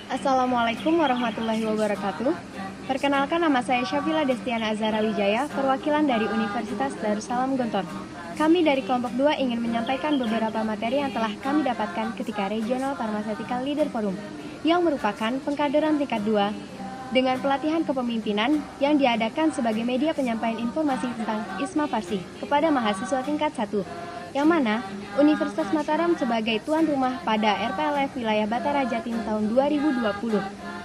Assalamualaikum warahmatullahi wabarakatuh. Perkenalkan, nama saya Syafila Destiana Azhara Wijaya, perwakilan dari Universitas Darussalam Gontor. Kami dari kelompok 2 ingin menyampaikan beberapa materi yang telah kami dapatkan ketika Regional Pharmaceutical Leader Forum, yang merupakan pengkaderan tingkat 2 dengan pelatihan kepemimpinan yang diadakan sebagai media penyampaian informasi tentang ISMA Farsi kepada mahasiswa tingkat 1, yang mana Universitas Mataram sebagai tuan rumah pada RPLF Wilayah Batara Jatim tahun 2020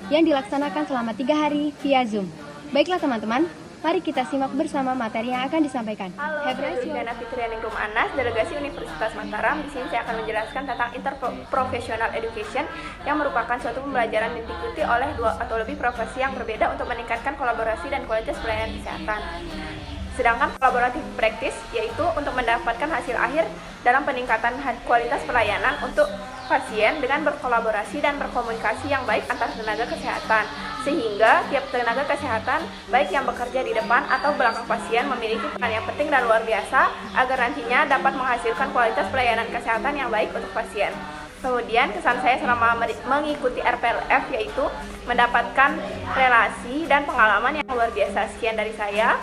yang dilaksanakan selama 3 hari via Zoom. Baiklah teman-teman, mari kita simak bersama materi yang akan disampaikan. Halo, saya Luciana Fitrianingrum Anas, delegasi Universitas Mataram. Di sini saya akan menjelaskan tentang interprofessional education yang merupakan suatu pembelajaran yang diikuti oleh 2 atau lebih profesi yang berbeda untuk meningkatkan kolaborasi dan kualitas pelayanan kesehatan. Sedangkan kolaboratif praktis yaitu untuk mendapatkan hasil akhir dalam peningkatan kualitas pelayanan untuk pasien dengan berkolaborasi dan berkomunikasi yang baik antar tenaga kesehatan, sehingga tiap tenaga kesehatan baik yang bekerja di depan atau belakang pasien memiliki peran yang penting dan luar biasa agar nantinya dapat menghasilkan kualitas pelayanan kesehatan yang baik untuk pasien. Kemudian kesan saya selama mengikuti RPLF yaitu mendapatkan relasi dan pengalaman yang luar biasa. Sekian dari saya.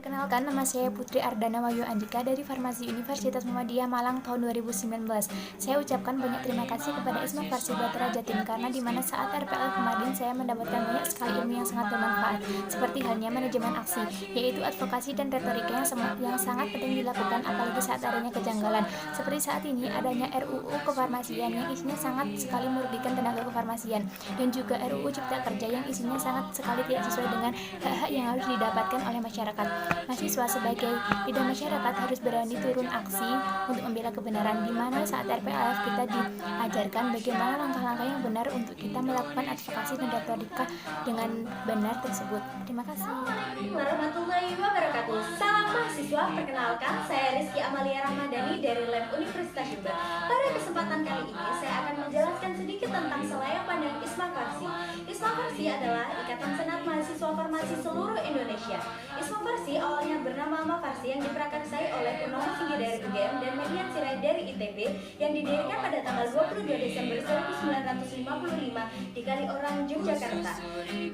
Perkenalkan, nama saya Putri Ardana Wahyu Andika dari Farmasi Universitas Muhammadiyah Malang tahun 2019. Saya ucapkan banyak terima kasih kepada ISMA Farsi Batara Jatim karena di mana saat RPL kemarin saya mendapatkan banyak sekali ilmu yang sangat bermanfaat, seperti halnya manajemen aksi, yaitu advokasi dan retorika yang sangat penting dilakukan apalagi saat adanya kejanggalan. Seperti saat ini adanya RUU kefarmasian yang isinya sangat sekali merugikan tenaga kefarmasian, dan juga RUU Cipta Kerja yang isinya sangat sekali tidak sesuai dengan hak-hak yang harus didapatkan oleh masyarakat. Mahasiswa sebagai lidah masyarakat harus berani turun aksi untuk membela kebenaran, di mana saat RPLF kita diajarkan bagaimana langkah-langkah yang benar untuk kita melakukan advokasi dan retorika dengan benar tersebut. Terima kasih. Assalamualaikum warahmatullahi wabarakatuh. Salam mahasiswa, perkenalkan saya Rizky Amalia Ramadhani dari Lab Universitas Jember. Pada kesempatan kali ini saya akan menjelaskan sedikit tentang selayang pandang ISMA Farsi. ISMA Farsi adalah Ikatan Senat Mahasiswa Farmasi seluruh Indonesia. ISMA Farsi awalnya bernama Mafarsi yang diprakarsai oleh Purnomo Singgi dari UGM dan Median Sirait dari ITB yang didirikan pada tanggal 22 Desember 1955 di Kaliorang, Yogyakarta.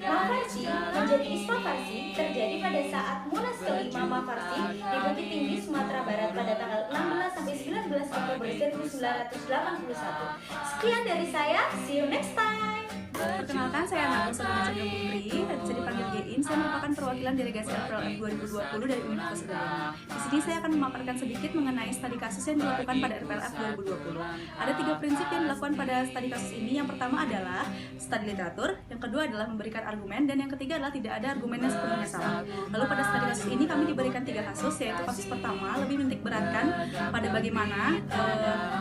Mafarsi menjadi ISMA Farsi terjadi pada saat Munas ke-5 Mafarsi di Bukit Tinggi, Sumatera Barat pada tanggal 16 sampai 19 Oktober 1981. Sekian dari saya, see you next time. Perkenalkan, saya Nabil Sabina Chandra Putri, bisa dipanggil Gein. Saya merupakan perwakilan delegasi RPLF 2020 dari Universitas Udayana. Di sini saya akan memaparkan sedikit mengenai studi kasus yang dilakukan pada RPLF 2020. Ada 3 prinsip yang dilakukan pada studi kasus ini. Yang pertama adalah studi literatur, yang kedua adalah memberikan argumen, dan yang ketiga adalah tidak ada argumen yang sepenuhnya salah. Lalu pada studi kasus ini kami diberikan 3 kasus, yaitu kasus pertama lebih menitik beratkan pada bagaimana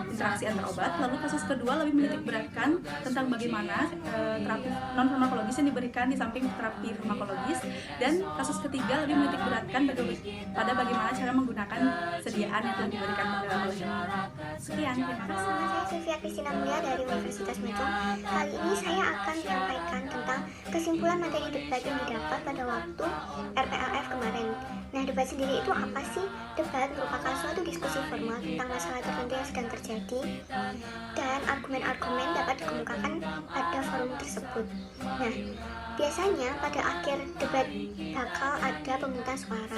interaksi antar obat, lalu kasus kedua lebih menitik beratkan tentang bagaimana terapi non-farmakologis yang diberikan di samping terapi farmakologis, dan kasus ketiga lebih menitik beratkan pada bagaimana cara menggunakan sediaan yang telah diberikan oleh Sekian, terima kasih. Saya Sylvia Kristina Mulia dari Universitas Mejong. Kali ini saya akan menyampaikan tentang kesimpulan materi debat yang didapat pada waktu RPLF kemarin. Nah, debat sendiri itu apa sih? Debat merupakan suatu diskusi formal tentang masalah tertentu yang sedang terjadi, dan argumen-argumen dapat dikemukakan pada forum tersebut. Nah, biasanya pada akhir debat bakal ada pemungutan suara.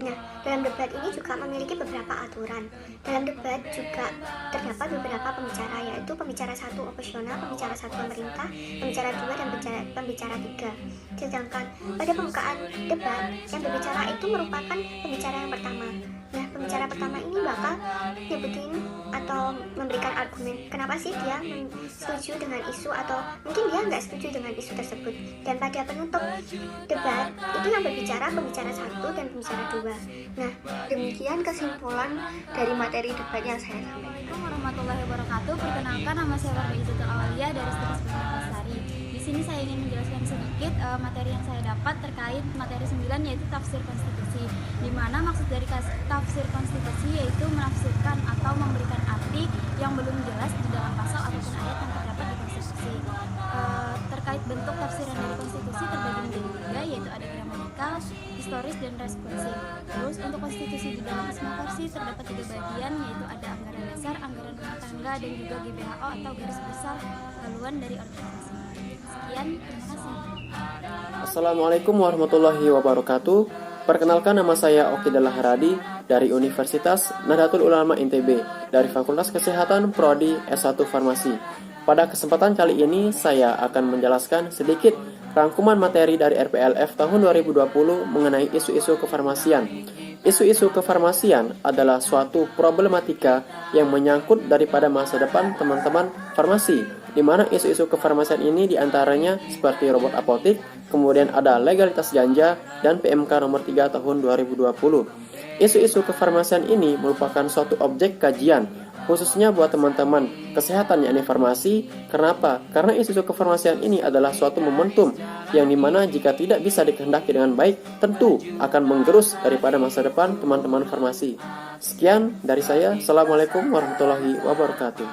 Nah, dalam debat ini juga memiliki beberapa aturan. Dalam debat juga terdapat beberapa pembicara, yaitu pembicara 1 operasional, pembicara 1 pemerintah, pembicara 2, dan pembicara 3. Sedangkan pada pembukaan debat, yang berbicara itu merupakan pembicara yang pertama. Nah, pembicara pertama ini bakal nyebutin atau memberikan argumen kenapa sih dia setuju dengan isu atau mungkin dia nggak setuju dengan isu tersebut. Dan pada penutup debat itu yang berbicara pembicara 1 dan pembicara 2. Nah, demikian kesimpulan dari materi debat yang saya sampaikan. Assalamualaikum warahmatullahi wabarakatuh. Perkenalkan, nama saya Warga Izzatul Awalia dari Studi Lestari. Di sini saya ingin menjelaskan sedikit materi yang saya dapat terkait materi 9, yaitu tafsir konstitusi. Di mana maksud dari tafsir konstitusi yaitu menafsirkan atau memberikan arti yang belum jelas di dalam pasal ataupun ayat yang terdapat di konstitusi. Terkait bentuk tafsiran dari konstitusi terbagi menjadi 3, yaitu ada gramatikal, historis, dan responsif. Terus untuk konstitusi di dalam ISMA Farsi terdapat 3 bagian, yaitu ada anggaran dasar, anggaran rumah tangga, dan juga GBHO atau Garis Besar Haluan dari organisasi. Sekian, terima kasih. Assalamualaikum warahmatullahi wabarakatuh. Perkenalkan, nama saya Okidallah Haradi dari Universitas Nahdlatul Ulama INTB dari Fakultas Kesehatan Prodi S1 Farmasi. Pada kesempatan kali ini saya akan menjelaskan sedikit rangkuman materi dari RPLF tahun 2020 mengenai isu-isu kefarmasian. Isu-isu kefarmasian adalah suatu problematika yang menyangkut daripada masa depan teman-teman farmasi, di mana isu-isu kefarmasian ini diantaranya seperti robot apotik, kemudian ada legalitas ganja, dan PMK nomor 3 tahun 2020. Isu-isu kefarmasian ini merupakan suatu objek kajian, khususnya buat teman-teman kesehatan yakni farmasi. Kenapa? Karena isu-isu kefarmasian ini adalah suatu momentum yang dimana jika tidak bisa dikehendaki dengan baik, tentu akan menggerus daripada masa depan teman-teman farmasi. Sekian dari saya. Assalamualaikum warahmatullahi wabarakatuh.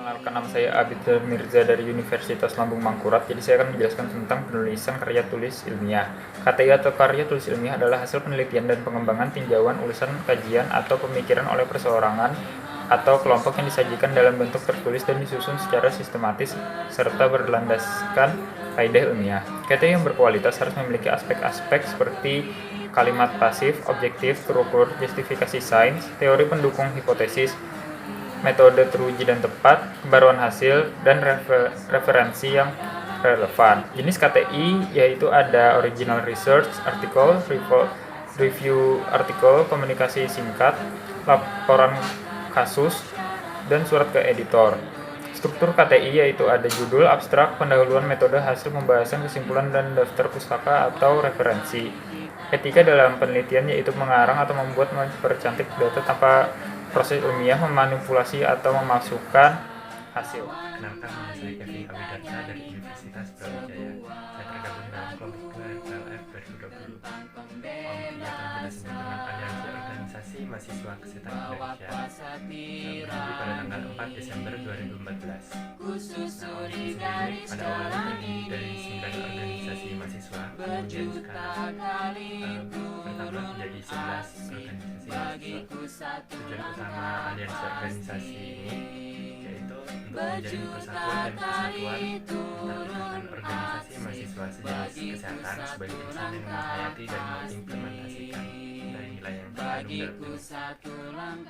Perkenalkan, nama saya Abid Mirza dari Universitas Lambung Mangkurat. Jadi saya akan menjelaskan tentang penulisan karya tulis ilmiah. KTI atau karya tulis ilmiah adalah hasil penelitian dan pengembangan tinjauan, ulasan, kajian, atau pemikiran oleh perseorangan atau kelompok yang disajikan dalam bentuk tertulis dan disusun secara sistematis serta berlandaskan kaidah ilmiah. KTI yang berkualitas harus memiliki aspek-aspek seperti kalimat pasif, objektif, terukur, justifikasi sains, teori pendukung hipotesis, metode teruji dan tepat, kebaruan hasil, dan referensi yang relevan. Jenis KTI yaitu ada original research article, review article, komunikasi singkat, laporan kasus, dan surat ke editor. Struktur KTI yaitu ada judul, abstrak, pendahuluan, metode, hasil pembahasan, kesimpulan, dan daftar pustaka atau referensi. Etika dalam penelitian yaitu mengarang atau mempercantik data tanpa proses ilmiah, memanipulasi atau memasukkan hasil. Kenalkan, nama saya Kevin Awidarsa dari Universitas Brawijaya. Saya tergabung dalam kelompok 2 RPLF 2020. Kegiatan kita sebut dengan Aliansi Organisasi Mahasiswa Kesehatan Indonesia, berdiri pada tanggal 4 Desember 2014. Organisasi sendiri pada awalnya terdiri dari 9 organisasi mahasiswa, kemudian sekarang bertambah menjadi 11 organisasi mahasiswa. Tujuan utama aliansi organisasi ini yaitu untuk menjadi persatuan dan kesatuan antar ikatan organisasi mahasiswa sejenis kesehatan sebagai insan yang menghayati dan mengimplementasikan nilai-nilai yang terkandung dalam